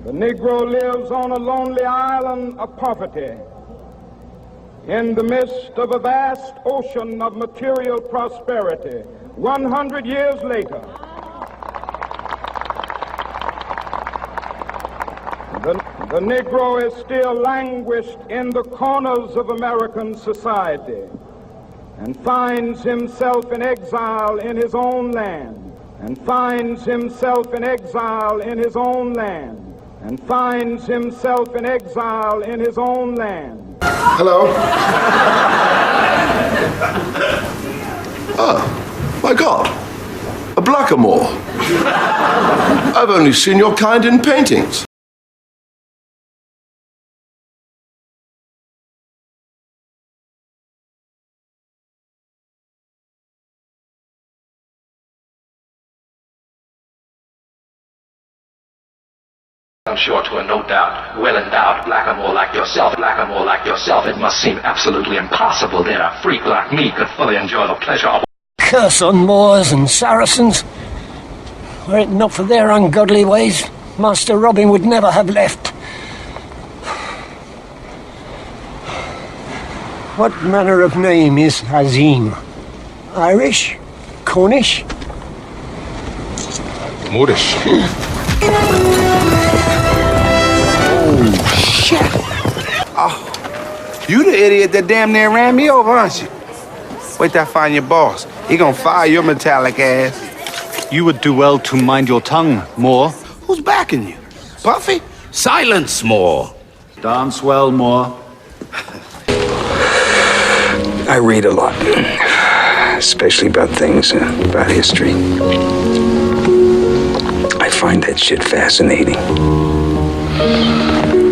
The Negro lives on a lonely island of poverty in the midst of a vast ocean of material prosperity. 100 years later, the Negro is still languished in the corners of American society and finds himself in exile in his own land, and finds himself in exile in his own land, and finds himself in exile in his own land. Hello. Oh, my God. A blackamoor. I've only seen your kind in paintings. I'm sure to a no doubt, well-endowed blackamoor like yourself, it must seem absolutely impossible that a freak like me could fully enjoy the pleasure of... Curse on Moors and Saracens. Were it not for their ungodly ways, Master Robin would never have left. What manner of name is Hazim? Irish? Cornish? Moorish. Shit! Oh, you the idiot that damn near ran me over, aren't you? Wait till I find your boss. He gonna fire your metallic ass. You would do well to mind your tongue, Moor. Who's backing you? Puffy? Silence, Moor. Dance well, Moor. I read a lot, especially about things, about history. I find that shit fascinating.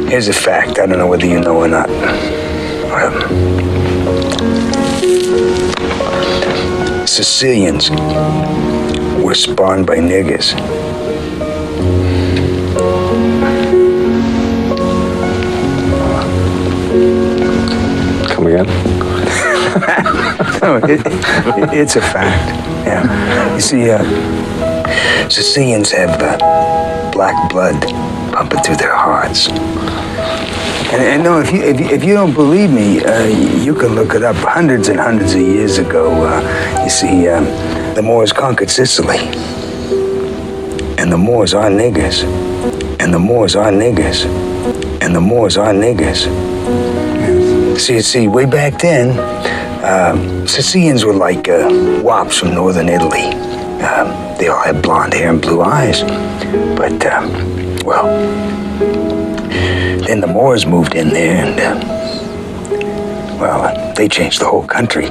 Here's a fact, I don't know whether you know or not. Sicilians were spawned by niggers. Come again? No, it's a fact, yeah. You see, Sicilians have black blood pumping through their hearts. And no, if you don't believe me, you can look it up. Hundreds and hundreds of years ago, you see, the Moors conquered Sicily. And the Moors are niggers. And the Moors are niggers. And the Moors are niggers. See, way back then, Sicilians were like wops from northern Italy. They all had blonde hair and blue eyes. But, well, then the Moors moved in there and, well, they changed the whole country.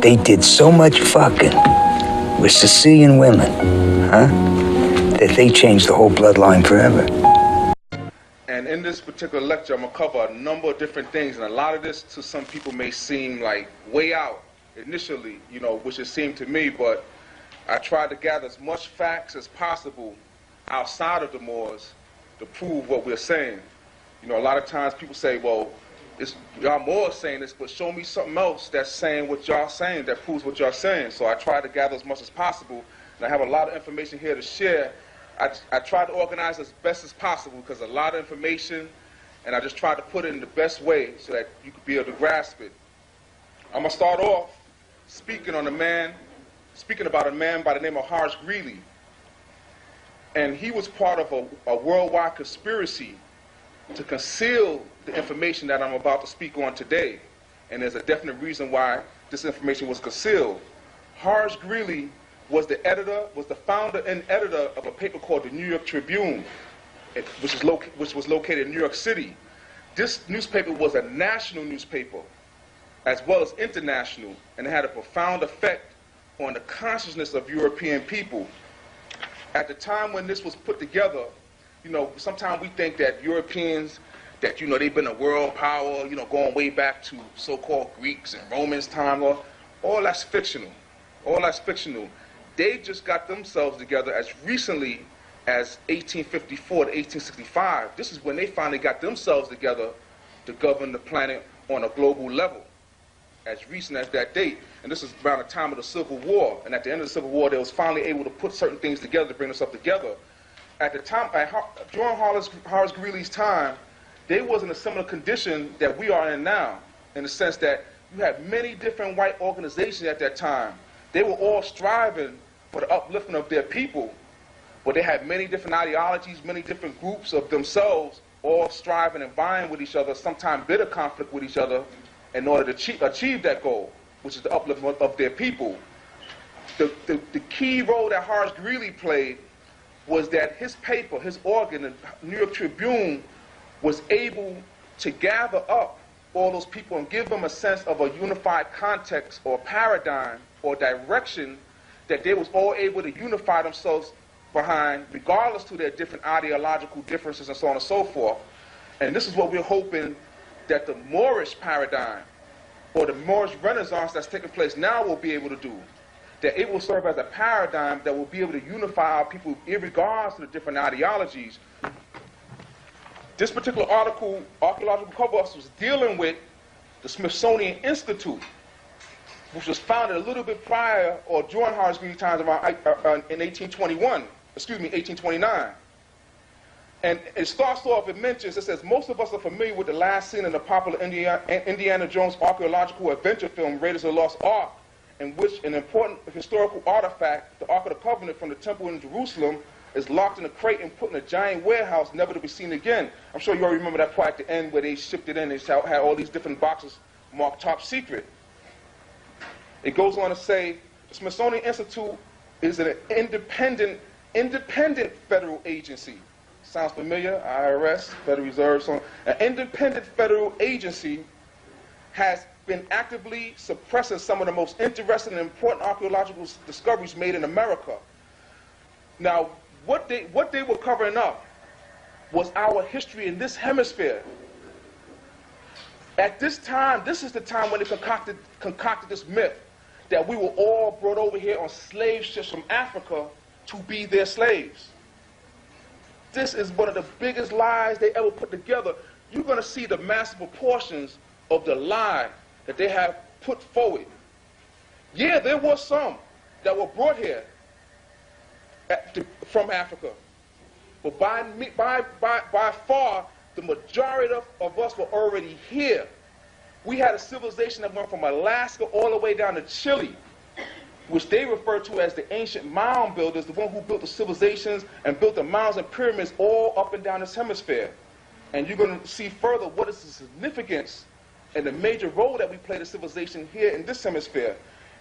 They did so much fucking with Sicilian women, that they changed the whole bloodline forever. And in this particular lecture, I'm going to cover a number of different things, and a lot of this to some people may seem like way out initially, you know, which it seemed to me, but I tried to gather as much facts as possible outside of the Moors to prove what we're saying. You know, a lot of times people say, well, y'all Moors saying this, but show me something else that's saying what y'all saying, that proves what y'all saying. So I tried to gather as much as possible, and I have a lot of information here to share. I tried to organize as best as possible because a lot of information, and I just tried to put it in the best way so that you could be able to grasp it. I'm going to start off speaking about a man by the name of Horace Greeley. And he was part of a worldwide conspiracy to conceal the information that I'm about to speak on today. And there's a definite reason why this information was concealed. Horace Greeley was the founder and editor of a paper called the New York Tribune, which was located in New York City. This newspaper was a national newspaper, as well as international, and it had a profound effect on the consciousness of European people. At the time when this was put together, you know, sometimes we think that Europeans, that, you know, they've been a world power, you know, going way back to so-called Greeks and Romans time, all that's fictional. All that's fictional. They just got themselves together as recently as 1854 to 1865. This is when they finally got themselves together to govern the planet on a global level, as recent as that date. And this is around the time of the Civil War. And at the end of the Civil War, they was finally able to put certain things together to bring us up together. at the time, during Horace Greeley's time, they was in a similar condition that we are in now, in the sense that you had many different white organizations at that time. They were all striving for the uplifting of their people, but they had many different ideologies, many different groups of themselves, all striving and vying with each other, sometimes bitter conflict with each other, in order to achieve that goal, which is the upliftment of their people. The key role that Horace Greeley played was that his paper, his organ, the New York Tribune, was able to gather up all those people and give them a sense of a unified context or paradigm or direction that they was all able to unify themselves behind, regardless to their different ideological differences and so on and so forth. And this is what we're hoping that the Moorish paradigm or the Moorish Renaissance that's taking place now will be able to do. That it will serve as a paradigm that will be able to unify our people in regards to the different ideologies. This particular article, Archaeological Cover-Ups, was dealing with the Smithsonian Institute, which was founded a little bit prior or during Horace Greeley times around in 1829. And it starts off, it mentions, it says, most of us are familiar with the last scene in the popular Indiana Jones archaeological adventure film, Raiders of the Lost Ark, in which an important historical artifact, the Ark of the Covenant from the temple in Jerusalem, is locked in a crate and put in a giant warehouse, never to be seen again. I'm sure you all remember that part at the end where they shipped it in. They had all these different boxes marked top secret. It goes on to say, the Smithsonian Institute is an independent federal agency. Sounds familiar? IRS, Federal Reserve, so on. An independent federal agency has been actively suppressing some of the most interesting and important archaeological discoveries made in America. Now, what they were covering up was our history in this hemisphere. At this time, this is the time when they concocted this myth that we were all brought over here on slave ships from Africa to be their slaves. This is one of the biggest lies they ever put together. You're going to see the massive proportions of the lie that they have put forward. Yeah, there were some that were brought here from Africa. But by far, the majority of us were already here. We had a civilization that went from Alaska all the way down to Chile, which they refer to as the ancient mound builders, the one who built the civilizations and built the mounds and pyramids all up and down this hemisphere. And you're going to see further what is the significance and the major role that we played as civilization here in this hemisphere.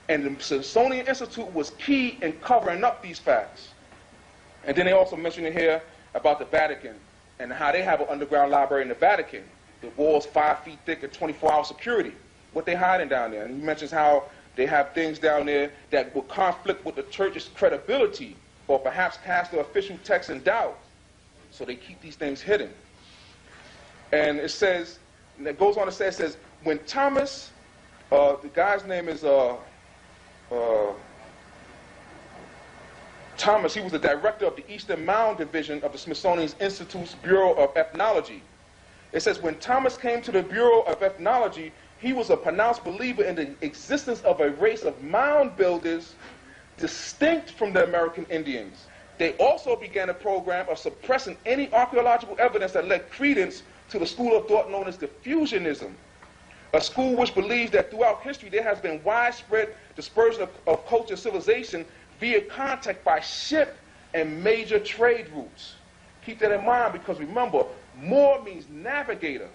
And the Smithsonian Institute was key in covering up these facts. And then they also mention in here about the Vatican and how they have an underground library in the Vatican. The walls 5 feet thick and 24-hour security. What they hiding down there. And he mentions how they have things down there that will conflict with the church's credibility or perhaps cast the official text in doubt. So they keep these things hidden. And it says, and it goes on to say, it says, when Thomas, the guy's name is Thomas, he was the director of the Eastern Mound Division of the Smithsonian Institute's Bureau of Ethnology. It says, when Thomas came to the Bureau of Ethnology, he was a pronounced believer in the existence of a race of mound builders distinct from the American Indians. They also began a program of suppressing any archaeological evidence that led credence to the school of thought known as diffusionism, a school which believes that throughout history there has been widespread dispersion of culture and civilization via contact by ship and major trade routes. Keep that in mind, because remember, Moor means navigator.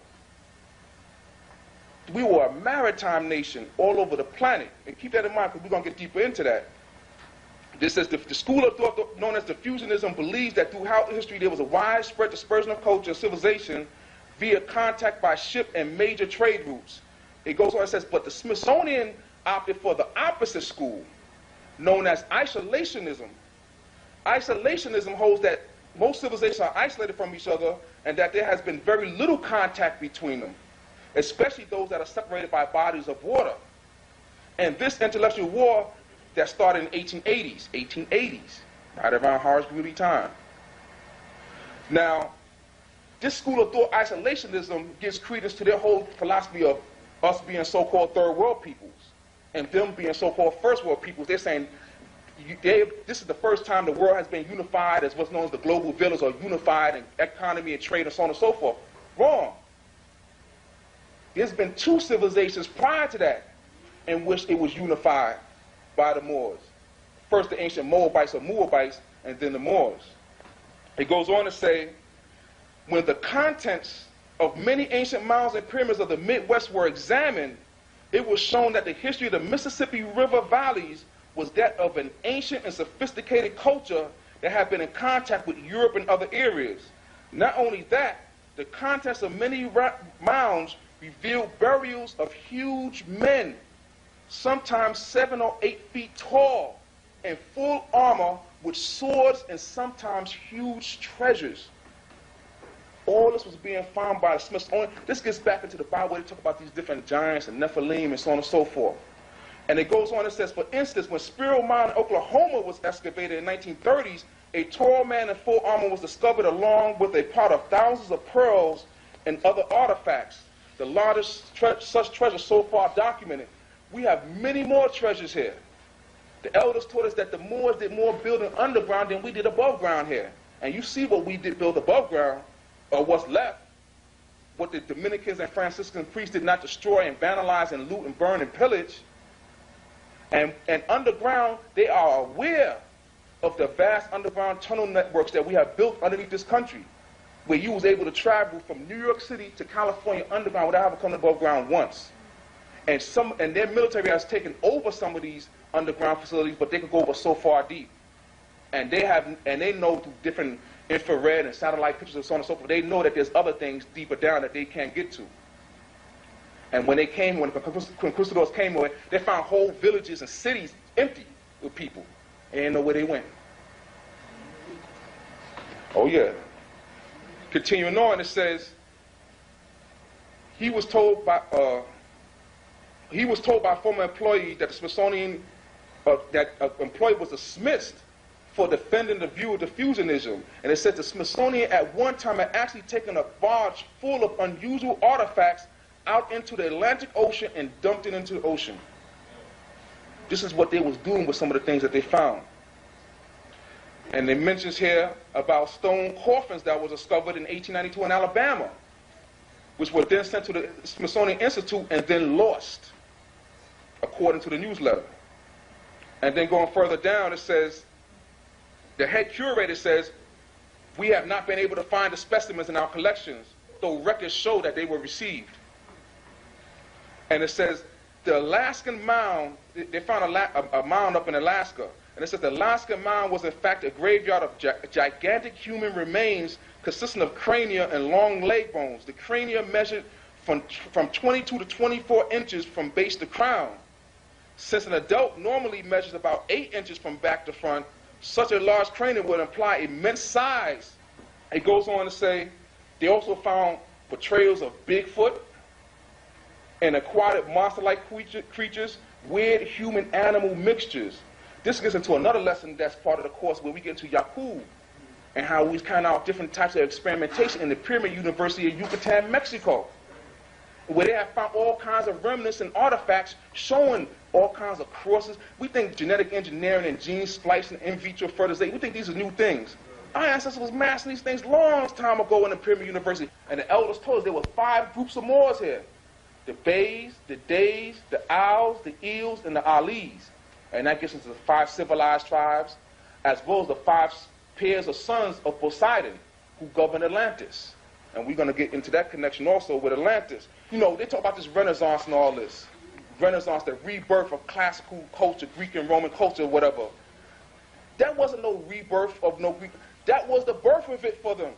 We were a maritime nation all over the planet. And keep that in mind, because we're going to get deeper into that. This says the school of thought known as diffusionism believes that throughout history there was a widespread dispersion of culture and civilization via contact by ship and major trade routes. It goes on and says, but the Smithsonian opted for the opposite school, known as isolationism. Isolationism holds that most civilizations are isolated from each other and that there has been very little contact between them, especially those that are separated by bodies of water. And this intellectual war that started in 1880s, right around Horace Greeley time. Now, this school of thought, isolationism, gives credence to their whole philosophy of us being so-called third world peoples and them being so-called first world peoples. They're saying This is the first time the world has been unified as what's known as the global village, or unified in economy and trade and so on and so forth. Wrong. There's been 2 civilizations prior to that in which it was unified by the Moors. First the ancient Moabites or Moabites, and then the Moors. It goes on to say, when the contents of many ancient mounds and pyramids of the Midwest were examined, it was shown that the history of the Mississippi River valleys was that of an ancient and sophisticated culture that had been in contact with Europe and other areas. Not only that, the contents of many mounds revealed burials of huge men, sometimes 7 or 8 feet tall, in full armor with swords and sometimes huge treasures. All this was being found by the Smithsonian. This gets back into the Bible where they talk about these different giants and Nephilim and so on and so forth. And it goes on and says, for instance, when Spiro Mine in Oklahoma was excavated in the 1930s, a tall man in full armor was discovered along with a pot of thousands of pearls and other artifacts. The largest such treasures so far documented. We have many more treasures here. The elders taught us that the Moors did more building underground than we did above ground here. And you see what we did build above ground, or what's left. What the Dominicans and Franciscan priests did not destroy and vandalize and loot and burn and pillage. And underground, they are aware of the vast underground tunnel networks that we have built underneath this country, where you was able to travel from New York City to California underground without having to come above ground once. And their military has taken over some of these underground facilities, but they could go over so far deep. And they know through different infrared and satellite pictures and so on and so forth, they know that there's other things deeper down that they can't get to. And when the conquistadors came away, they found whole villages and cities empty with people. They didn't know where they went. Oh yeah. Continuing on, it says, he was told by a former employee that the Smithsonian, employee was dismissed for defending the view of diffusionism. And it said the Smithsonian at one time had actually taken a barge full of unusual artifacts out into the Atlantic Ocean and dumped it into the ocean. This is what they was doing with some of the things that they found. And it mentions here about stone coffins that was discovered in 1892 in Alabama, which were then sent to the Smithsonian Institute and then lost, according to the newsletter. And then going further down, it says, the head curator says, we have not been able to find the specimens in our collections, though records show that they were received. And it says, the Alaskan mound, they found a mound up in Alaska, and it says the Alaskan mound was in fact a graveyard of gigantic human remains consisting of crania and long leg bones. The crania measured from 22 to 24 inches from base to crown. Since an adult normally measures about 8 inches from back to front, such a large cranium would imply immense size. It goes on to say, they also found portrayals of Bigfoot and aquatic monster-like creatures, weird human-animal mixtures. This gets into another lesson that's part of the course where we get into Yakub and how we kind out different types of experimentation in the Pyramid University of Yucatan, Mexico, where they have found all kinds of remnants and artifacts showing all kinds of crosses. We think genetic engineering and gene splicing, in vitro fertilization, we think these are new things. Our ancestors was mastering these things long time ago in the Pyramid University. And the elders told us there were 5 groups of Moors here. The Bays, the Days, the Owls, the Eels, and the Alis. And that gets into the 5 civilized tribes, as well as the 5 pairs of sons of Poseidon who governed Atlantis. And we're going to get into that connection also with Atlantis. You know, they talk about this Renaissance and all this. Renaissance, the rebirth of classical culture, Greek and Roman culture, whatever. That wasn't no rebirth of no Greek. That was the birth of it for them.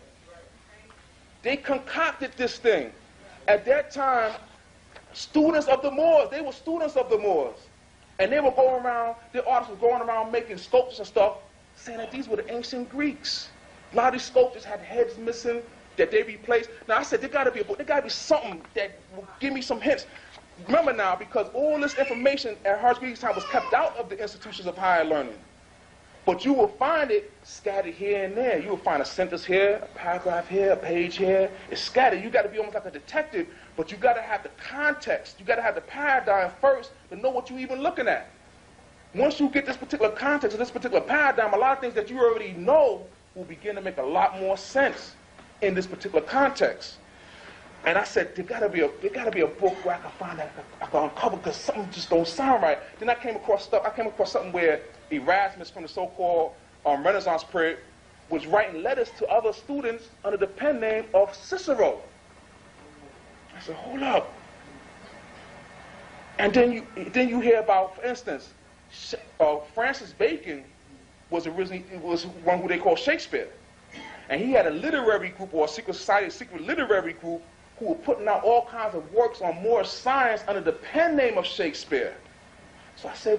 They concocted this thing. At that time, students of the Moors, they were students of the Moors. And they were going around, the artists were going around making sculptures and stuff, saying that these were the ancient Greeks. A lot of these sculptures had heads missing that they replaced. Now I said, there gotta be something that will give me some hints. Remember now, because all this information at Harsh Greek's time was kept out of the institutions of higher learning. But you will find it scattered here and there. You will find a sentence here, a paragraph here, a page here. It's scattered. You got to be almost like a detective, but you got to have the context. You got to have the paradigm first to know what you're even looking at. once you get this particular context and this particular paradigm, a lot of things that you already know will begin to make a lot more sense in this particular context. And I said, there gotta be a book where I can find that I can uncover, because something just don't sound right. Then I came across something where Erasmus from the so-called Renaissance period was writing letters to other students under the pen name of Cicero. I said, hold up. And then you hear about, for instance, Francis Bacon was one who they called Shakespeare. And he had a literary group, or a secret society, a secret literary group, who were putting out all kinds of works on more science under the pen name of Shakespeare. So I said,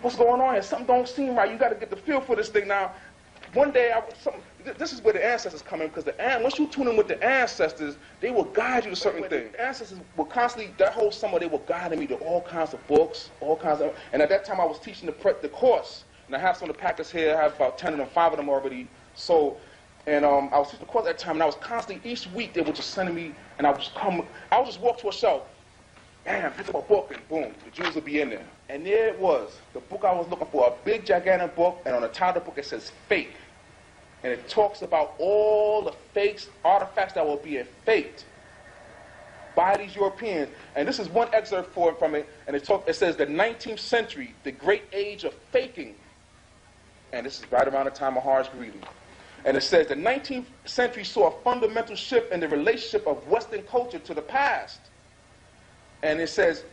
what's going on here? Something don't seem right. You got to get the feel for this thing. Now, one day, this is where the ancestors come in, because once you tune in with the ancestors, they will guide you to certain things. The ancestors will constantly, that whole summer, they were guiding me to all kinds of books, and at that time I was teaching the course, and I have some of the packets here. I have about 10 of them, 5 of them already sold. And I was teaching the course at that time, and I was constantly, each week, they were just sending me, and I would just walk to a shelf, bam, pick up a book, and boom, the Jews would be in there. And there it was, the book I was looking for, a big, gigantic book, and on the top of the book it says fake. And it talks about all the fakes, artifacts that were being faked by these Europeans. And this is one excerpt from it, and it says the 19th century, the great age of faking. And this is right around the time of Horace Greeley. And it says the 19th century saw a fundamental shift in the relationship of Western culture to the past. And it says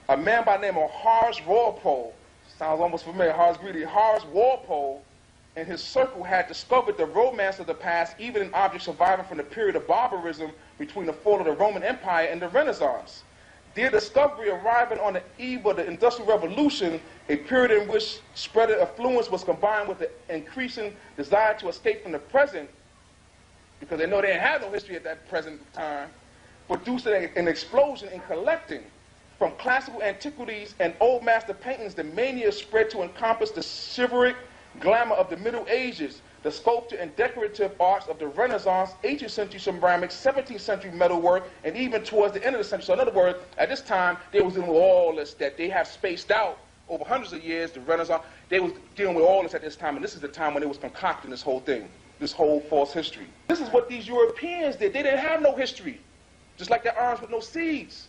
a man by the name of Horace Walpole, sounds almost familiar, Horace Greeley, Horace Walpole, and his circle had discovered the romance of the past, even in objects surviving from the period of barbarism between the fall of the Roman Empire and the Renaissance. Their discovery arriving on the eve of the Industrial Revolution, a period in which spread of affluence was combined with the increasing desire to escape from the present, because they know they didn't have no history at that present time, produced an explosion in collecting. From classical antiquities and old master paintings, the mania spread to encompass the chivalric glamour of the Middle Ages, the sculpture and decorative arts of the Renaissance, 18th century ceramics, 17th century metalwork, and even towards the end of the century. So in other words, at this time, they was dealing with all this that they have spaced out over hundreds of years, the Renaissance. They was dealing with all this at this time, and this is the time when they was concocting this whole thing, this whole false history. This is what these Europeans did. They didn't have no history, just like their arms with no seeds.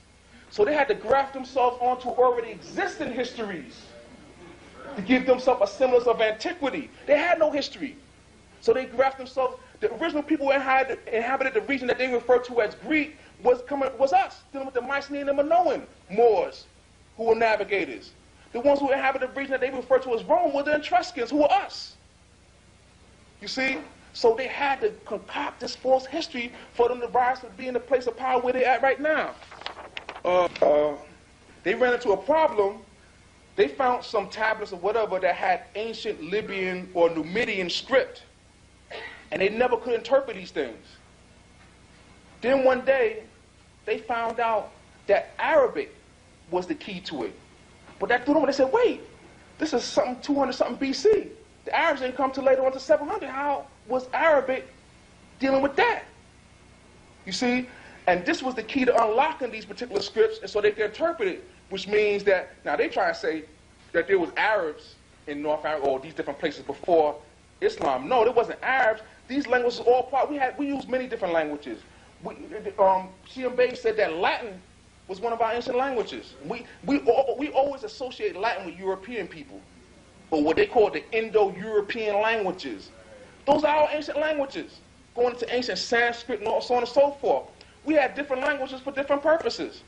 So they had to graft themselves onto already existing histories to give themselves a semblance of antiquity. They had no history. So they grafted themselves. The original people who inhabited the region that they referred to as Greek was us, dealing with the Mycenaean and Minoan Moors, who were navigators. The ones who inhabited the region that they referred to as Rome were the Etruscans, who were us. You see? So they had to concoct this false history for them to rise to be in the place of power where they're at right now. They ran into a problem. They found some tablets or whatever that had ancient Libyan or Numidian script, and they never could interpret these things. Then one day, they found out that Arabic was the key to it. But that threw them, they said, wait, this is something 200-something BC. The Arabs didn't come till later on to 700. How was Arabic dealing with that? You see? And this was the key to unlocking these particular scripts, and so they could interpret it, which means that, now they try to say that there was Arabs in North Africa or these different places before Islam. No, there wasn't Arabs. These languages were all part. We used many different languages. Sheehan Bey said that Latin was one of our ancient languages. We always associate Latin with European people, or what they call the Indo-European languages. Those are our ancient languages, going into ancient Sanskrit and so on and so forth. We had different languages for different purposes.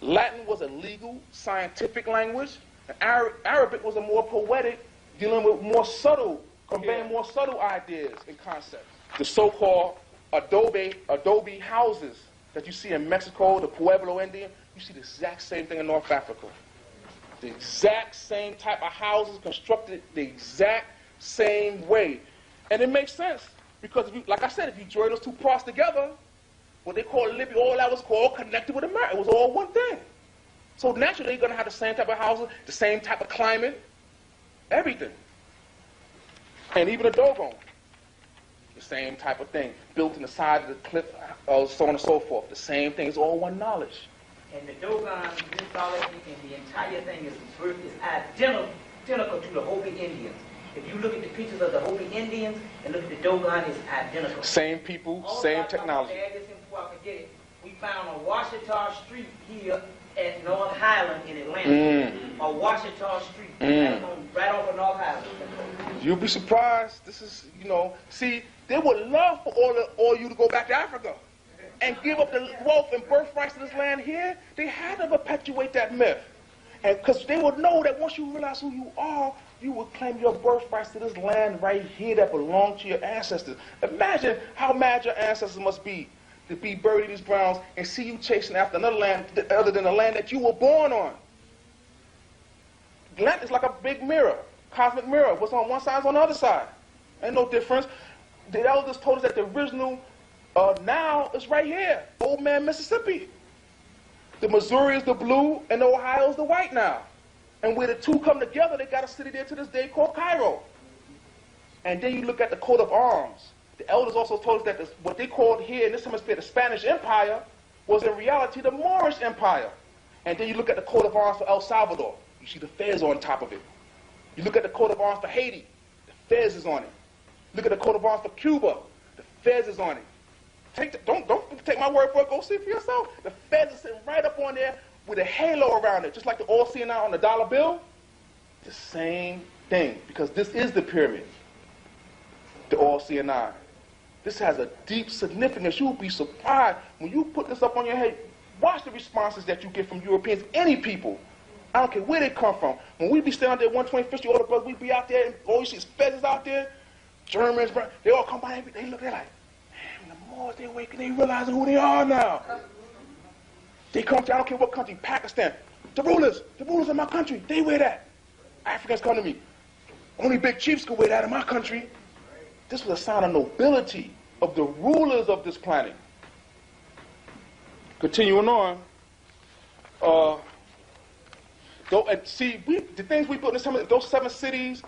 Latin was a legal, scientific language, and Arabic was a more poetic, dealing with more subtle, conveying more subtle ideas and concepts. The so-called adobe houses that you see in Mexico, the Pueblo Indian, you see the exact same thing in North Africa. The exact same type of houses constructed the exact same way. And it makes sense, because, like I said, if you join those two parts together, what they call Libya, all that was all connected with America. It was all one thing. So naturally, you're going to have the same type of houses, the same type of climate, everything. And even the Dogon, the same type of thing, built in the side of the cliff, so on and so forth. The same thing. It's all one knowledge. And the Dogon mythology and the entire thing is identical identical to the Hopi Indians. If you look at the pictures of the Hopi Indians and look at the Dogon, it's identical. Same people, same technology. We found a Washita Street here at North Highland in Atlanta. A Washita Street, right over North Highland. You'll be surprised. This is, you know, see, they would love for all you to go back to Africa and give up the wealth and birthrights to this land here. They had to perpetuate that myth. And because they would know that once you realize who you are, you would claim your birthrights to this land right here that belonged to your ancestors. Imagine how mad your ancestors must be to be buried in these grounds and see you chasing after another land other than the land that you were born on. Land is like a big mirror, cosmic mirror. What's on one side is on the other side. Ain't no difference. The elders told us that the original now is right here, Old Man Mississippi. The Missouri is the blue and the Ohio is the white now. And where the two come together, they got a city there to this day called Cairo. And then you look at the coat of arms. The elders also told us that what they called here in this hemisphere the Spanish Empire was in reality the Moorish Empire. And then you look at the coat of arms for El Salvador. You see the fez on top of it. You look at the coat of arms for Haiti. The fez is on it. Look at the coat of arms for Cuba. The fez is on it. Don't take my word for it. Go see it for yourself. The fez is sitting right up on there with a halo around it, just like the all-seeing eye on the dollar bill. The same thing, because this is the pyramid. The all-seeing eye. This has a deep significance. You'll be surprised when you put this up on your head. Watch the responses that you get from Europeans, any people. I don't care where they come from. When we be standing there 125th Street, all the brothers, we be out there, and all you see is feathers out there. Germans, they all come by, they look, they're like, man, the Moors, they awaken, they realizing who they are now. They come to, I don't care what country, Pakistan. The rulers of my country, they wear that. Africans come to me. Only big chiefs can wear that in my country. This was a sign of nobility of the rulers of this planet. Continuing on. The things we built in some of those 7 cities,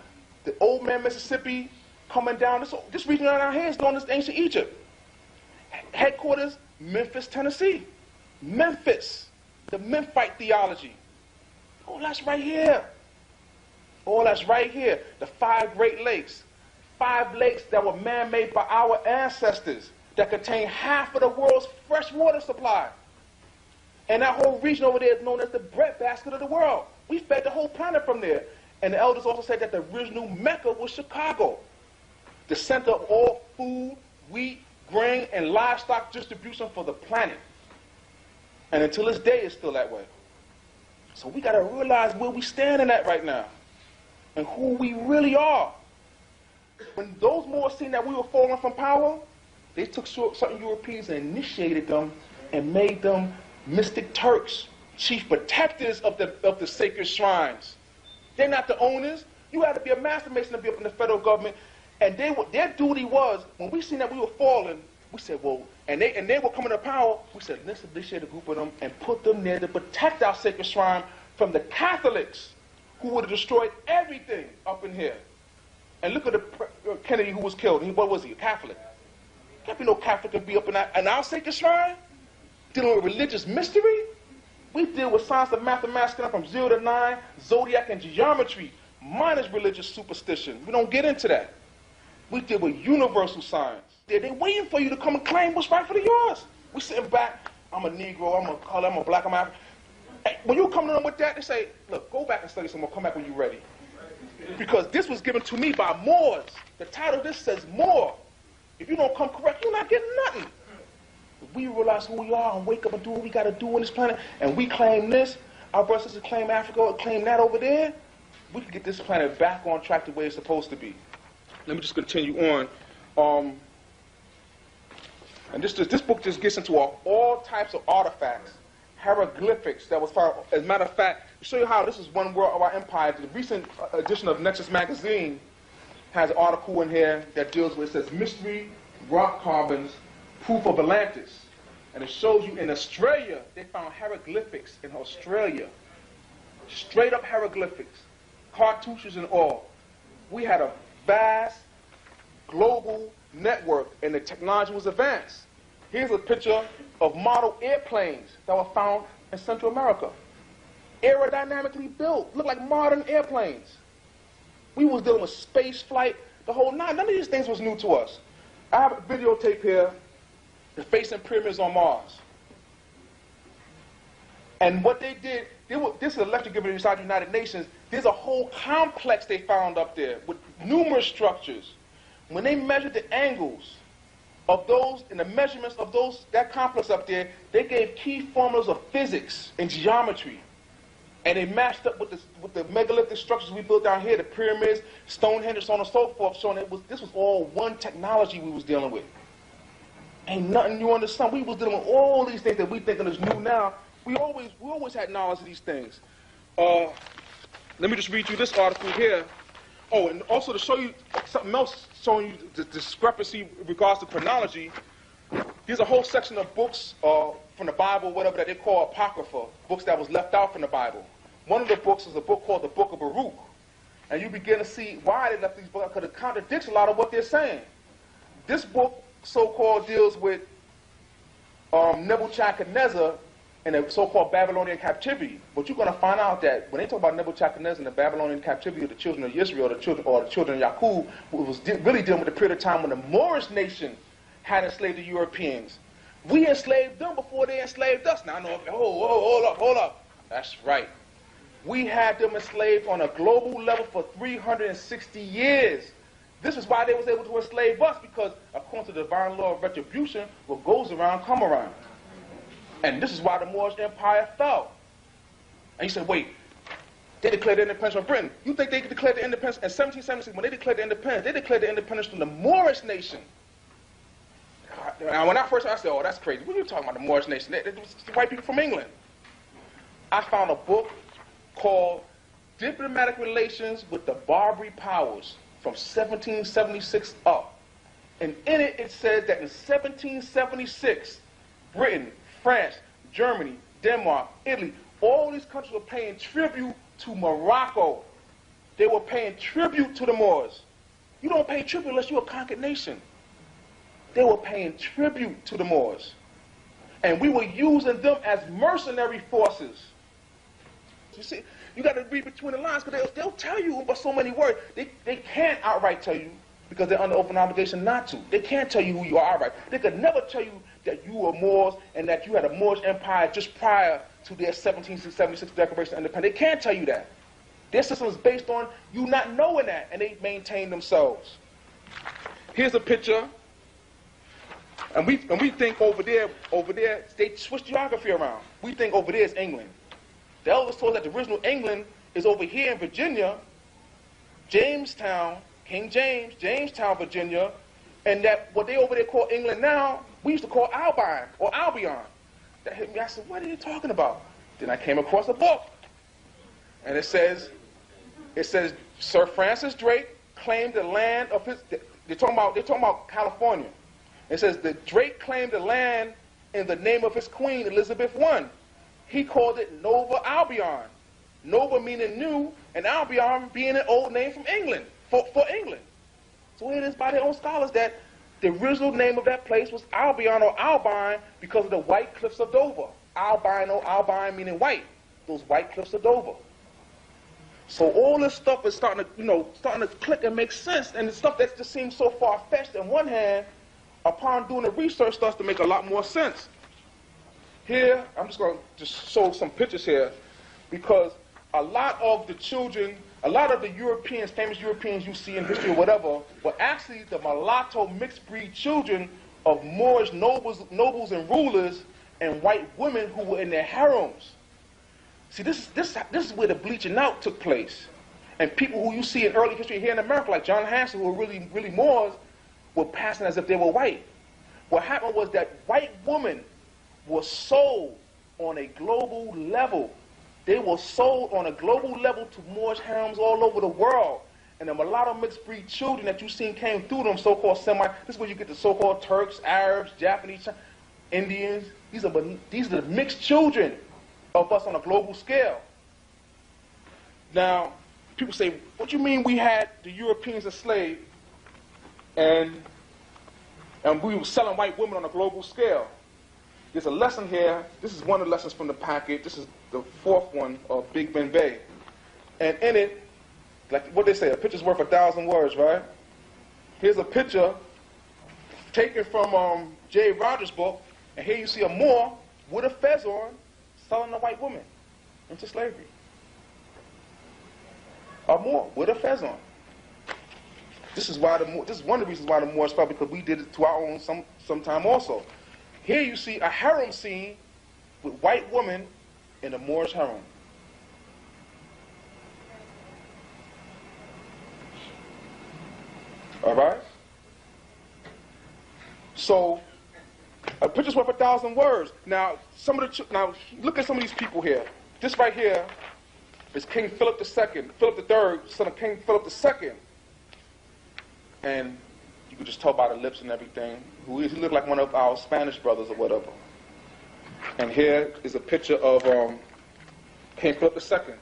the Old Man Mississippi, coming down, this region down here is known as ancient Egypt. Headquarters, Memphis, Tennessee. Memphis, the Memphite theology. Oh, that's right here. Oh, that's right here. The 5 Great Lakes. 5 lakes that were man-made by our ancestors that contain half of the world's fresh water supply. And that whole region over there is known as the breadbasket of the world. We fed the whole planet from there. And the elders also said that the original Mecca was Chicago, the center of all food, wheat, grain, and livestock distribution for the planet. And until this day, it's still that way. So we got to realize where we standing at right now and who we really are. When those Moors seen that we were falling from power, they took certain Europeans and initiated them and made them mystic Turks, chief protectors of the sacred shrines. They're not the owners. You had to be a master mason to be up in the federal government. And their duty was, when we seen that we were falling, we said, well, and they were coming to power, we said, let's initiate a group of them and put them there to protect our sacred shrine from the Catholics who would have destroyed everything up in here. And look at the Kennedy who was killed. What was he, a Catholic? Can't be no Catholic to be up in our sacred shrine, dealing with religious mystery. We deal with science of mathematics from 0 to 9, zodiac and geometry, minus religious superstition. We don't get into that. We deal with universal science. They're waiting for you to come and claim what's rightfully yours. We sitting back, I'm a Negro, I'm a color, I'm a black, I'm African. Hey, when you come to them with that, they say, look, go back and study some more, come back when you're ready. Because this was given to me by Moors. The title of this says Moor. If you don't come correct, you're not getting nothing. If we realize who we are and wake up and do what we got to do on this planet, and we claim this, our brothers and sisters claim Africa, or claim that over there, we can get this planet back on track the way it's supposed to be. Let me just continue on. And this book just gets into all types of artifacts, hieroglyphics that was found. As a matter of fact, to show you how this is one world of our empire, the recent edition of Nexus magazine has an article in here that deals with, it says, Mystery Rock Carbons, Proof of Atlantis. And it shows you in Australia, they found hieroglyphics in Australia. Straight up hieroglyphics, cartouches and all. We had a vast global network and the technology was advanced. Here's a picture of model airplanes that were found in Central America. Aerodynamically built, look like modern airplanes. We was dealing with space flight, the whole nine. None of these things was new to us. I have a videotape here, the facing pyramids on Mars. And what they did, this is a lecture given inside the United Nations. There's a whole complex they found up there with numerous structures. When they measured the angles of those and the measurements of that complex up there, they gave key formulas of physics and geometry. And they matched up with the megalithic structures we built down here, the pyramids, Stonehenge, so on and so forth, showing this was all one technology we was dealing with. Ain't nothing new under the sun. We was dealing with all these things that we thinking is new now. We always had knowledge of these things. Let me just read you this article here. Oh, and also to show you something else, showing you the discrepancy in regards to chronology. There's a whole section of books from the Bible, whatever that they call Apocrypha, books that was left out from the Bible. One of the books is a book called the Book of Baruch. And you begin to see why they left these books, because it contradicts a lot of what they're saying. This book, so-called, deals with Nebuchadnezzar and the so-called Babylonian captivity. But you're going to find out that when they talk about Nebuchadnezzar and the Babylonian captivity of the children of Israel, the children of Yaqub, it was really dealing with the period of time when the Moorish nation had enslaved the Europeans. We enslaved them before they enslaved us. Now, I know, hold up. That's right. We had them enslaved on a global level for 360 years. This is why they was able to enslave us, because according to the divine law of retribution, what goes around, come around. And this is why the Moorish Empire fell. And you said, wait, they declared their independence from Britain. You think they declared their independence in 1776? When they declared their independence from the Moorish nation. Now, when I first heard, I said, oh, that's crazy. What are you talking about, the Moorish nation? It was the white people from England. I found a book called Diplomatic Relations with the Barbary Powers from 1776 up. And in it, it says that in 1776, Britain, France, Germany, Denmark, Italy, all these countries were paying tribute to Morocco. They were paying tribute to the Moors. You don't pay tribute unless you're a conquered nation. They were paying tribute to the Moors. And we were using them as mercenary forces. You see, you got to read between the lines, because they'll tell you by so many words. They can't outright tell you, because they're under open obligation not to. They can't tell you who you are outright. They could never tell you that you were Moors and that you had a Moorish empire just prior to their 1776 Declaration of Independence. They can't tell you that. Their system is based on you not knowing that, and they maintain themselves. Here's a picture. And we think over there, they switch geography around. We think over there is England. The elders told us that the original England is over here in Virginia, Jamestown, King James, Jamestown, Virginia, and that what they over there call England now, we used to call Albion or Albion. That hit me. I said, what are you talking about? Then I came across a book, and it says, Sir Francis Drake claimed the land of his. They're talking about California. It says that Drake claimed the land in the name of his queen, Elizabeth I. He called it Nova Albion. Nova meaning new, and Albion being an old name from England, for England. So it is by their own scholars that the original name of that place was Albion or Albine because of the white cliffs of Dover. Albine meaning white, those white cliffs of Dover. So all this stuff is starting to click and make sense, and the stuff that just seems so far-fetched on one hand, upon doing the research, starts to make a lot more sense. Here, I'm just going to show some pictures here, because a lot of the children, a lot of the Europeans, famous Europeans you see in history or whatever, were actually the mulatto mixed breed children of Moorish nobles and rulers and white women who were in their harems. See, this is where the bleaching out took place. And people who you see in early history here in America, like John Hanson, who were really Moors, were passing as if they were white. What happened was that white women were sold on a global level. They were sold on a global level to Moorish harems all over the world. And the mulatto mixed breed children that you've seen came through them, so-called this is where you get the so-called Turks, Arabs, Japanese, Indians. These are the mixed children of us on a global scale. Now, people say, what do you mean we had the Europeans enslaved and we were selling white women on a global scale? There's a lesson here. This is one of the lessons from the packet. This is the fourth one of Big Ben Bay. And in it, like what they say, a picture's worth 1,000 words, right? Here's a picture taken from J. Rogers' book, and here you see a Moor with a fez on selling a white woman into slavery. A Moor with a fez on. This is one of the reasons why the Moors fell, because we did it to our own sometime also. Here you see a harem scene with white women in a Moorish harem. All right? So, a picture's worth 1,000 words. Now, now look at some of these people here. This right here is King Philip II, Philip III, son of King Philip II. And you could just tell by the lips and everything. He looked like one of our Spanish brothers or whatever. And here is a picture of King Philip II.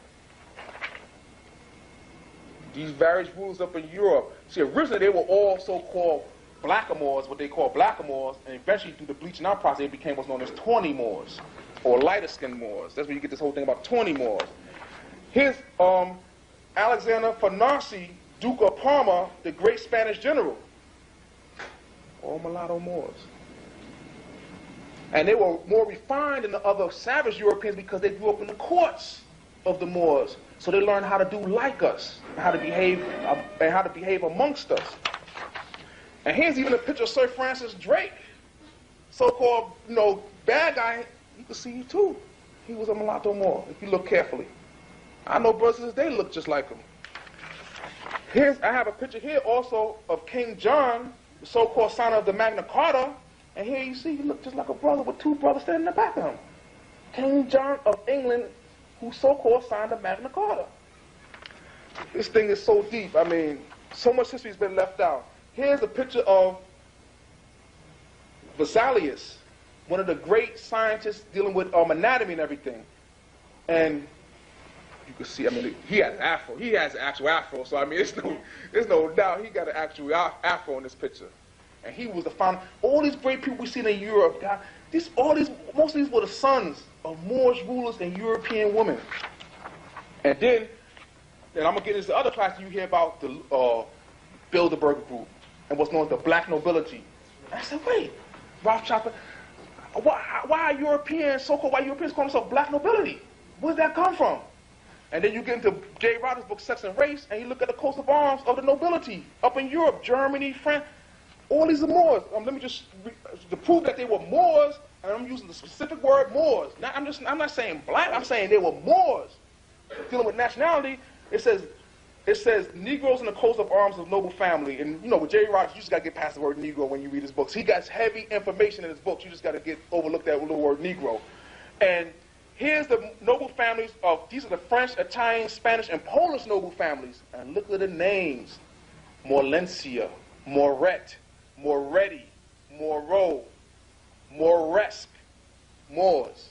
These various rulers up in Europe. See, originally they were all so-called blackamoors, what they call blackamoors, and eventually through the bleaching out process, it became what's known as tawny Moors, or lighter-skinned Moors. That's where you get this whole thing about tawny Moors. Here's Alexander Farnese, Duke of Parma, the great Spanish general. All mulatto Moors. And they were more refined than the other savage Europeans because they grew up in the courts of the Moors. So they learned how to do like us, and how to behave amongst us. And here's even a picture of Sir Francis Drake, so-called, bad guy. You can see too. He was a mulatto Moor, if you look carefully. I know brothers, they look just like him. I have a picture here also of King John, the so-called signer of the Magna Carta. And here you see he looked just like a brother with two brothers standing in the back of him. King John of England, who so-called signed the Magna Carta. This thing is so deep. I mean, so much history has been left out. Here's a picture of Vesalius, one of the great scientists dealing with anatomy and everything. And you can see, I mean, he has an afro. He has an actual afro. So, I mean, there's no doubt he got an actual afro in this picture. And he was the founder. All these great people we see in Europe, God, most of these were the sons of Moorish rulers and European women. And then I'm going to get into the other class you hear about, the Bilderberg group and what's known as the black nobility. And I said, wait, Rothschild, why are Europeans, so-called white Europeans, call themselves black nobility? Where did that come from? And then you get into J. Rogers' book, Sex and Race, and you look at the coat of arms of the nobility up in Europe, Germany, France. All these are Moors. Let me just, to prove that they were Moors, and I'm using the specific word Moors. I'm not saying black, I'm saying they were Moors. Dealing with nationality, it says Negroes in the coat of arms of noble family. And with J. Rogers, you just got to get past the word Negro when you read his books. He got heavy information in his books. You just got to overlook that little word Negro. And here's the noble families these are the French, Italian, Spanish, and Polish noble families. And look at the names. Morlencia, Moret, Moretti, Moreau, Moresque, Moors.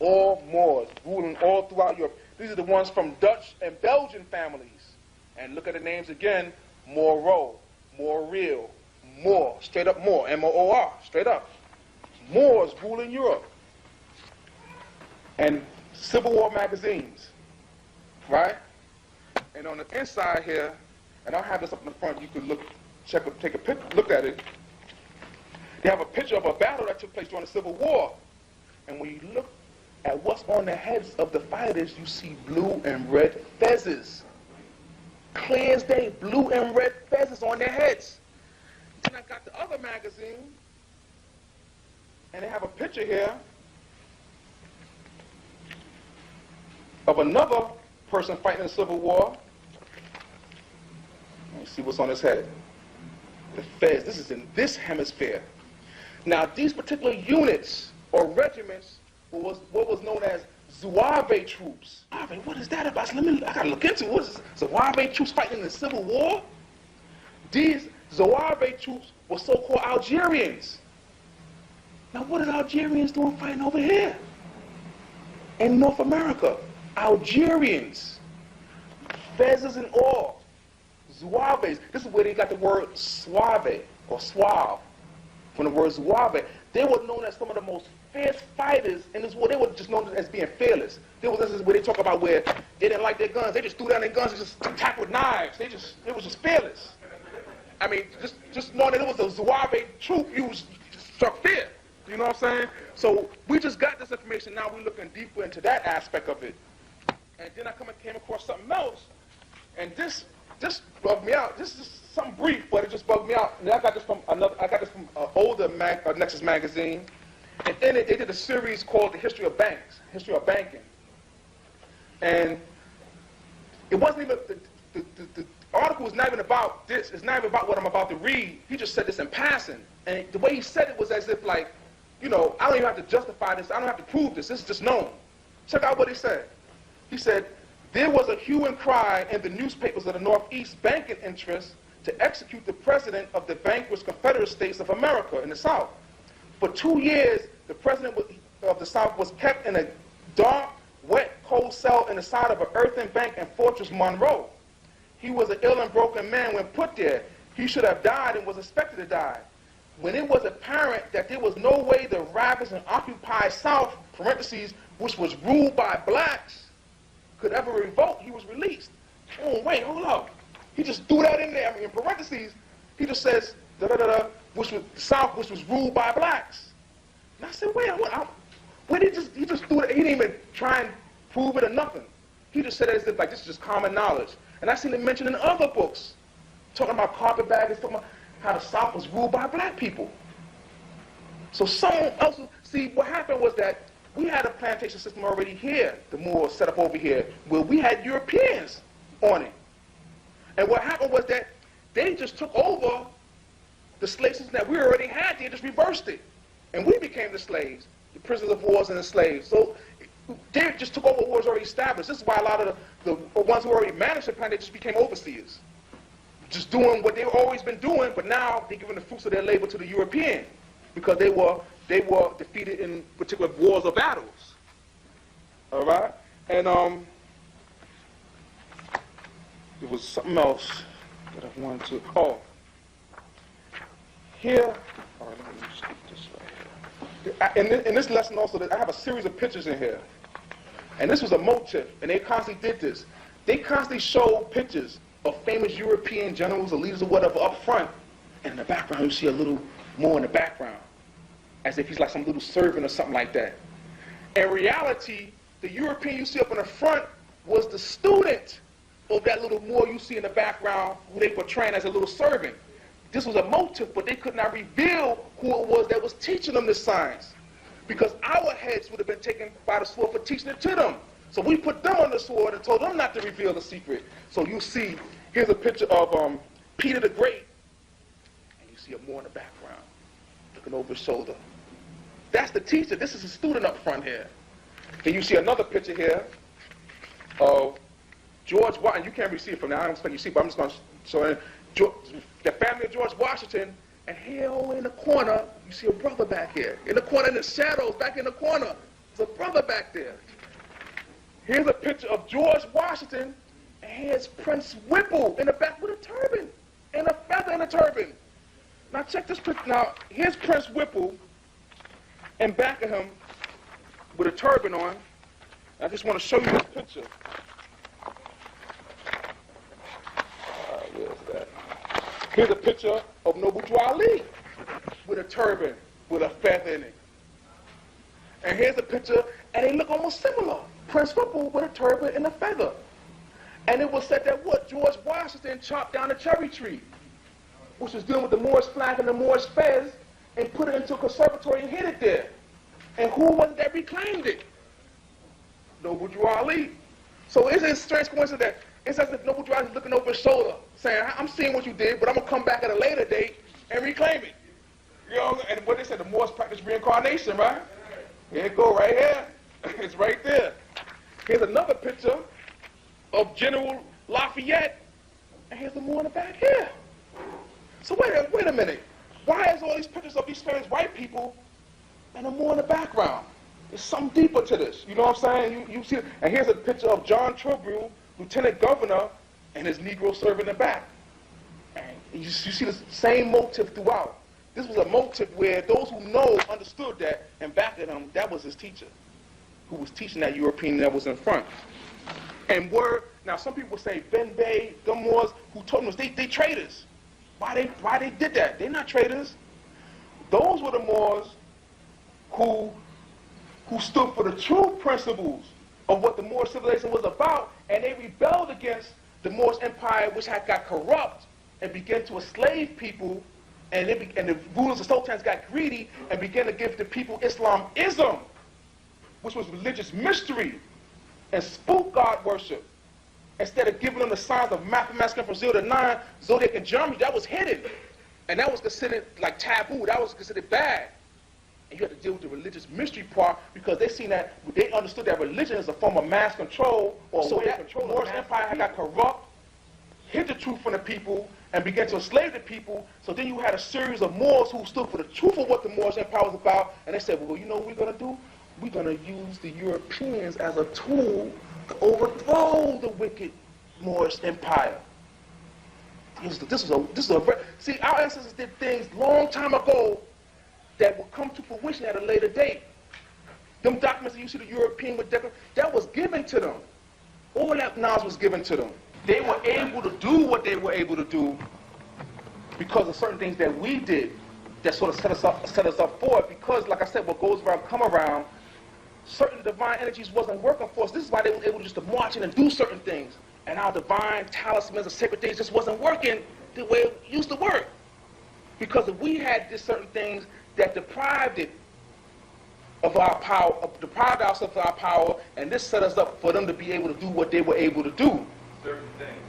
All Moors, ruling all throughout Europe. These are the ones from Dutch and Belgian families. And look at the names again. Moreau, Morreal, Moor, straight up Moor, M-O-O-R, straight up. Moors ruling Europe. And Civil War magazines, right? And on the inside here, and I'll have this up in the front, you could take a picture, look at it. They have a picture of a battle that took place during the Civil War. And when you look at what's on the heads of the fighters, you see blue and red fezzes. Clear as day, blue and red fezzes on their heads. Then I got the other magazine, and they have a picture here of another person fighting in the Civil War. Let me see what's on his head. The fez. This is in this hemisphere. Now, these particular units or regiments were what was known as Zouave troops. What is that about? I gotta look into it. What is Zouave troops fighting in the Civil War? These Zouave troops were so-called Algerians. Now, what are Algerians doing fighting over here in North America? Algerians, fezzes and all, Zouaves. This is where they got the word suave or suave from the word Zouave. They were known as some of the most fierce fighters in this war. They were just known as being fearless. There was instances where they talk about where they didn't like their guns. They just threw down their guns and just attacked with knives. It was just fearless. I mean, just knowing that it was a Zouave troop, you was struck fear. You know what I'm saying? So we just got this information. Now we're looking deeper into that aspect of it. And then I came across something else, and this bugged me out. This is something brief, but it just bugged me out. And I got this from an older Nexus magazine, and in it they did a series called "The History of Banks," history of banking. And it wasn't even the article was not even about this. It's not even about what I'm about to read. He just said this in passing, and the way he said it was as if like, you know, I don't even have to justify this. I don't have to prove this. This is just known. Check out what he said. He said, there was a hue and cry in the newspapers of the Northeast banking interests to execute the president of the vanquished Confederate States of America in the South. For 2 years, the president of the South was kept in a dark, wet, cold cell in the side of an earthen bank in Fortress Monroe. He was an ill and broken man when put there. He should have died and was expected to die. When it was apparent that there was no way the ravaged and occupied South, parentheses, which was ruled by blacks, could ever revolt, he was released. Oh, wait, hold up. He just threw that in there. I mean, in parentheses, he just says, which was the South, which was ruled by blacks. And I said, wait, he just threw it. He didn't even try and prove it or nothing. He just said it as if, like, this is just common knowledge. And I seen it mentioned in other books, talking about carpetbaggers, talking about how the South was ruled by black people. So someone else, see, what happened was that we had a plantation system already here, the Moors set up over here, where we had Europeans on it. And what happened was that they just took over the slave system that we already had, they just reversed it. And we became the slaves, the prisoners of wars and the slaves. So they just took over what was already established. This is why a lot of the ones who already managed the planet just became overseers. Just doing what they've always been doing, but now they're giving the fruits of their labor to the European, because they were defeated in particular wars or battles. All right? And there was something else that I wanted to, here, all right, let me just keep this right here. In this lesson also, I have a series of pictures in here. And this was a motif, and they constantly did this. They constantly showed pictures of famous European generals or leaders or whatever up front, and in the background you see a little more in the background, as if he's like some little servant or something like that. In reality, the European you see up in the front was the student of that little Moor you see in the background, who they portraying as a little servant. This was a motive, but they could not reveal who it was that was teaching them this science, because our heads would have been taken by the sword for teaching it to them. So we put them on the sword and told them not to reveal the secret. So you see, here's a picture of Peter the Great, and you see a Moor in the background, looking over his shoulder. That's the teacher. This is a student up front here. And you see another picture here of George Washington. You can't really see it from there. I don't expect you to see it, but I'm just going to show it. The family of George Washington, and here in the corner, you see a brother back here. In the corner, in the shadows, back in the corner, there's a brother back there. Here's a picture of George Washington, and here's Prince Whipple in the back with a turban, and a feather in a turban. Now check this picture. Now, here's Prince Whipple, and back of him with a turban on. I just want to show you this picture. Where's that? Here's a picture of Noble Drew Ali with a turban, with a feather in it. And here's a picture, and they look almost similar. Prince Whipple with a turban and a feather. And it was said that what? George Washington chopped down a cherry tree, which was dealing with the Moorish flag and the Moorish fez, and put it into a conservatory and hid it there. And who was it that reclaimed it? Noble Drew Ali. So it's a strange coincidence that it's as if Noble Drew Ali is looking over his shoulder, saying, I'm seeing what you did, but I'm going to come back at a later date and reclaim it. You know, and what they said, the Moors practice reincarnation, right? Here it go, right here. It's right there. Here's another picture of General Lafayette, and here's the Moor in the back here. So wait a minute. Why is all these pictures of these famous white people and a Moor in the background? There's something deeper to this. You know what I'm saying? You see it. And here's a picture of John Tribune, Lieutenant Governor, and his Negro servant in the back. And you see the same motive throughout. This was a motive where those who know understood that, and back at him, that was his teacher, who was teaching that European that was in front. And now some people say Ben Bey, the Moors who told them they traitors. Why they did that? They're not traitors. Those were the Moors who stood for the true principles of what the Moor civilization was about, and they rebelled against the Moorish Empire, which had got corrupt and began to enslave people, and the rulers, the sultans, got greedy and began to give the people Islamism, which was religious mystery and spook god worship. Instead of giving them the signs of mathematics from 0 to 9, zodiac and geometry, that was hidden. And that was considered like taboo. That was considered bad. And you had to deal with the religious mystery part because they understood that religion is a form of mass control, or so that the Moorish Empire had got corrupt, hid the truth from the people, and began to enslave the people. So then you had a series of Moors who stood for the truth of what the Moorish Empire was about, and they said, well, you know what we're going to do? We're going to use the Europeans as a tool to overthrow the wicked Moorish Empire. See, our ancestors did things long time ago that will come to fruition at a later date. Them documents that you see the European with that was given to them. All that knowledge was given to them. They were able to do what they were able to do because of certain things that we did that sort of set us up for it. Because, like I said, what goes around come around. Certain divine energies wasn't working for us. This is why they were able just to march in and do certain things. And our divine talismans and sacred things just wasn't working the way it used to work. Because if we had just certain things that deprived it of our power, deprived ourselves of our power, and this set us up for them to be able to do what they were able to do. Certain things.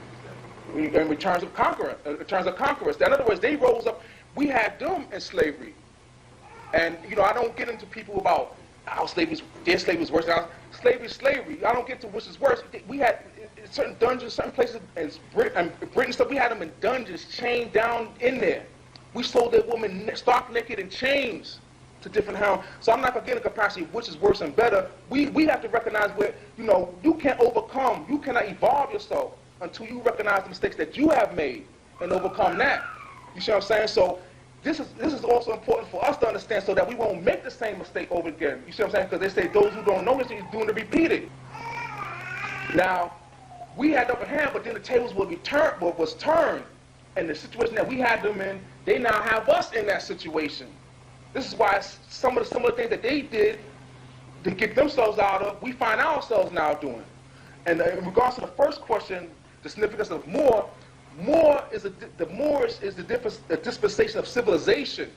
In terms of conquerors. In other words, they rose up. We had them in slavery. And, I don't get into people about their slavery was worse than ours. Slavery is slavery. I don't get to which is worse. We had certain dungeons, certain places, and Britain stuff, we had them in dungeons, chained down in there. We sold their women stark naked in chains to different hounds. So I'm not going to get a comparison of which is worse and better. We have to recognize where, you can't overcome, you cannot evolve yourself until you recognize the mistakes that you have made and overcome that. You see what I'm saying? So this is also important for us to understand so that we won't make the same mistake over again. You see what I'm saying? Because they say those who don't know this is doing to repeat it. Now, we had the upper hand, but then the tables was turned. And the situation that we had them in, they now have us in that situation. This is why some of the things that they did to get themselves out of, we find ourselves now doing. And in regards to the first question, the significance of Moor is the Moorish is the dispensation of civilization.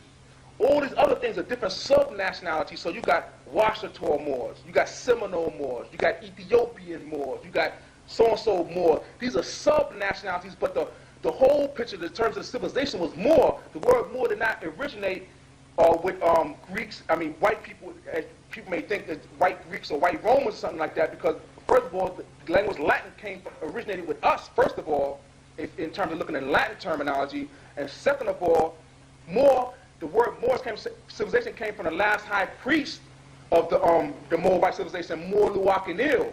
All these other things are different sub-nationalities. So you got Washita Moors, you got Seminole Moors, you got Ethiopian Moors, you got so-and-so Moors. These are sub-nationalities, but the whole picture in terms of civilization was Moor. The word Moor did not originate with Greeks. I mean, white people. People may think that white Greeks or white Romans or something like that, because first of all, the language Latin originated with us. First of all, in terms of looking at Latin terminology, and second of all, the word Moor civilization came from the last high priest of the Moabite civilization, Mor-Luakinil,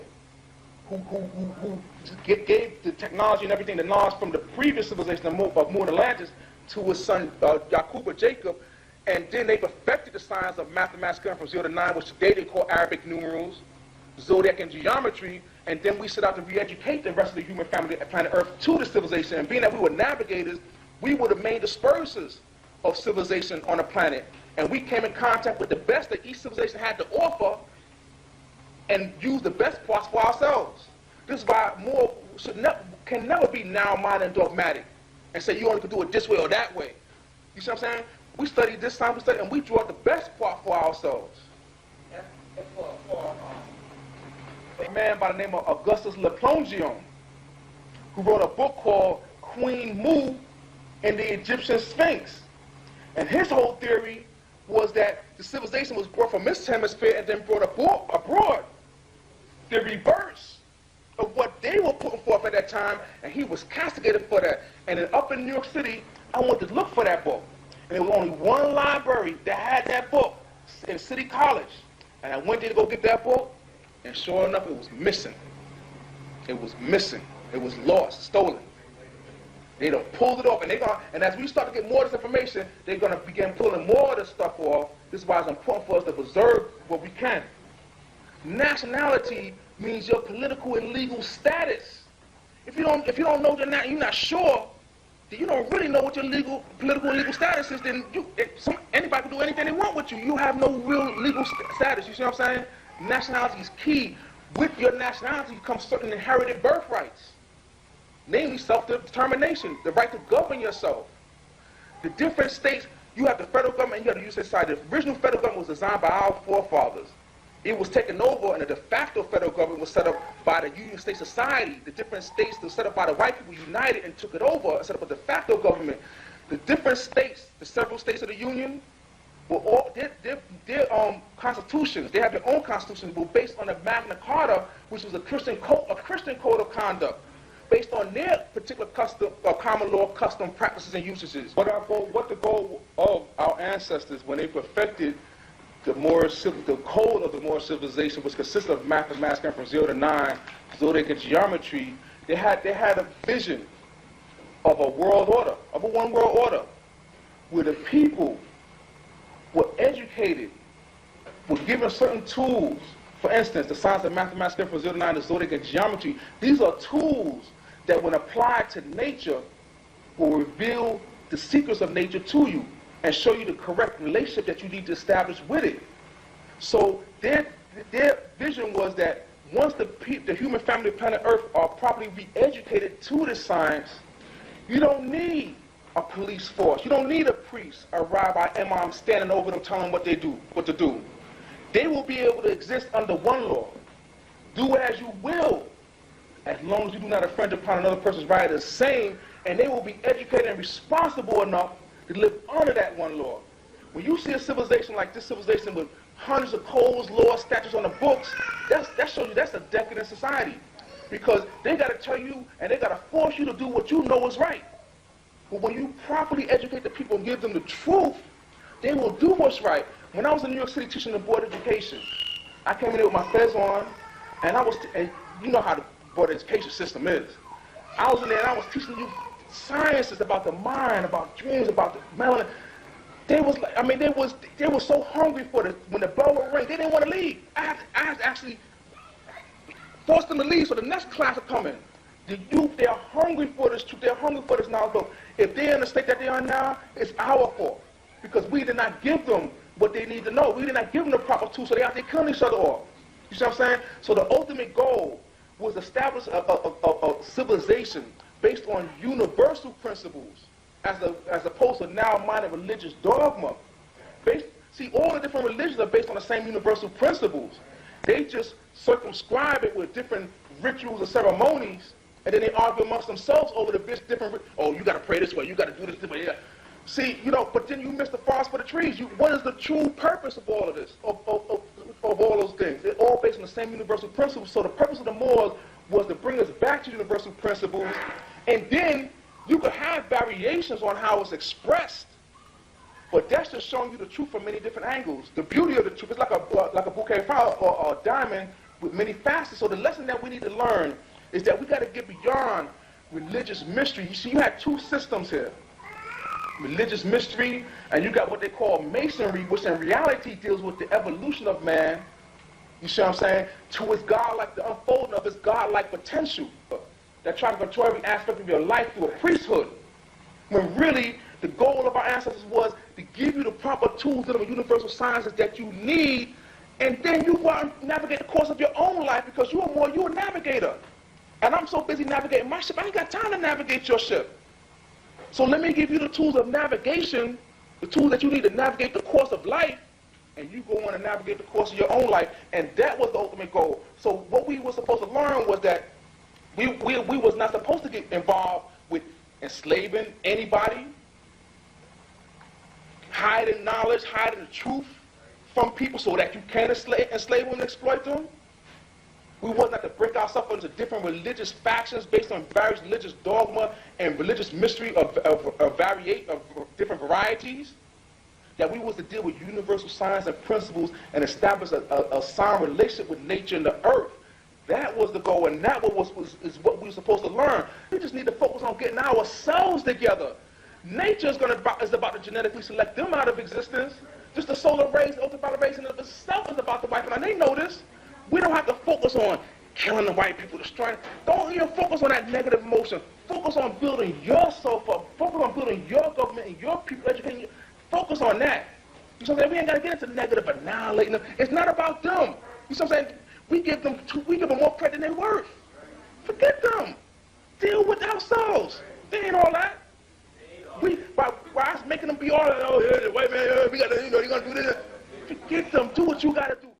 who gave the technology and everything, the knowledge from the previous civilization of Moor and Atlantis to his son Yaqub or Jacob, and then they perfected the science of mathematics from 0 to 9, which today they call Arabic numerals, zodiac and geometry, and then we set out to re-educate the rest of the human family at planet Earth to the civilization. And being that we were navigators, we were the main dispersers of civilization on the planet, and we came in contact with the best that each civilization had to offer and used the best parts for ourselves. This is why Moor can never be narrow-minded and dogmatic and say you only can do it this way or that way. You see what I'm saying? We studied this time, and we drew out the best part for ourselves. A man by the name of Augustus Le Plongeon, who wrote a book called Queen Mu and the Egyptian Sphinx. And his whole theory was that the civilization was brought from this hemisphere and then brought abroad. The reverse of what they were putting forth at that time, and he was castigated for that. And then up in New York City, I went to look for that book. And there was only one library that had that book in City College. And I went there to go get that book, and sure enough, it was missing. It was missing. It was lost, stolen. They done pulled it off, and as we start to get more of this information, they're gonna begin pulling more of this stuff off. This is why it's important for us to preserve what we can. Nationality means your political and legal status. If you don't know you're not sure, then you don't really know what your political and legal status is. Then anybody can do anything they want with you. You have no real legal status. You see what I'm saying? Nationality is key. With your nationality comes certain inherited birthrights, namely self-determination, the right to govern yourself. The different states, you have the federal government and you have the U.S. society. The original federal government was designed by our forefathers. It was taken over, and the de facto federal government was set up by the Union State Society. The different states were set up by the white people united and took it over and set up a de facto government. The different states, the several states of the Union, were all their constitutions. They have their own constitutions, were based on the Magna Carta, which was a Christian code of conduct, based on their particular custom, common law, custom practices and usages. What the goal of our ancestors when they perfected the code of the Moorish civilization, which consisted of mathematics from 0 to 9, zodiac and geometry, they had a vision of a world order, of a one world order, where the people were educated, were given certain tools. For instance, the science of mathematics from 0 to 9, the zodiac and geometry. These are tools that, when applied to nature, will reveal the secrets of nature to you and show you the correct relationship that you need to establish with it. So their vision was that once the human family of planet Earth are properly re-educated to this science, you don't need a police force. You don't need a priest, a rabbi, imam standing over them telling them what to do. They will be able to exist under one law. Do as you will, as long as you do not infringe upon another person's right the same, and they will be educated and responsible enough to live under that one law. When you see a civilization like this civilization with hundreds of codes, laws, statutes on the books, that shows you that's a decadent society. Because they got to tell you and they got to force you to do what you know is right. But when you properly educate the people and give them the truth, they will do what's right. When I was in New York City teaching the board education, I came in there with my fez on, and you know how the board education system is. I was in there and I was teaching you sciences about the mind, about dreams, about the melanin. They were so hungry for it. When the bell would ring, they didn't want to leave. I had to actually force them to leave so the next class would come in. The youth, they are hungry for this truth. They're hungry for this knowledge. But if they're in the state that they are now, it's our fault. Because we did not give them what they need to know. We did not give them the proper tools, so they out there killing each other off. You see what I'm saying? So the ultimate goal was to establish a civilization based on universal principles, as opposed to now-minded religious dogma. See, all the different religions are based on the same universal principles. They just circumscribe it with different rituals and ceremonies, and then they argue amongst themselves over the different. Oh, you got to pray this way. You got to do this way. Yeah. See, but then you miss the forest for the trees. What is the true purpose of all of this? Of all those things? They're all based on the same universal principles. So the purpose of the Moors was to bring us back to universal principles, and then you could have variations on how it's expressed. But that's just showing you the truth from many different angles. The beauty of the truth is like a bouquet of flowers or a diamond with many facets. So the lesson that we need to learn is that we got to get beyond religious mystery. You see, you had two systems here. Religious mystery, and you got what they call masonry, which in reality deals with the evolution of man, you see what I'm saying, to its God-like, the unfolding of its God-like potential, that try to control every aspect of your life through a priesthood, when really the goal of our ancestors was to give you the proper tools and the universal sciences that you need, and then you go out and navigate the course of your own life, because you're a navigator. And I'm so busy navigating my ship, I ain't got time to navigate your ship. So let me give you the tools of navigation, the tools that you need to navigate the course of life, and you go on and navigate the course of your own life. And that was the ultimate goal. So what we were supposed to learn was that we was not supposed to get involved with enslaving anybody, hiding knowledge, hiding the truth from people so that you can enslave them and exploit them. We was not to break ourselves into different religious factions based on various religious dogma and religious mystery of different varieties. That we was to deal with universal science and principles and establish a sound relationship with nature and the earth. That was the goal, and that is what we were supposed to learn. We just need to focus on getting ourselves together. Nature is about to genetically select them out of existence. Just the solar rays, the ultraviolet rays in of itself is about to wipe it out. And they know this. We don't have to focus on killing the white people, destroying. Don't even focus on that negative emotion. Focus on building yourself up. Focus on building your government and your people, educating you. Focus on that. You know what I'm saying? We ain't got to get into negative, annihilating them. It's not about them. You know what I'm saying? We give them more credit than they're worth. Forget them. Deal with ourselves. They ain't all that. Why us making them be all that, oh, yeah, the white man, we got to, you're going to do this. Forget them. Do what you got to do.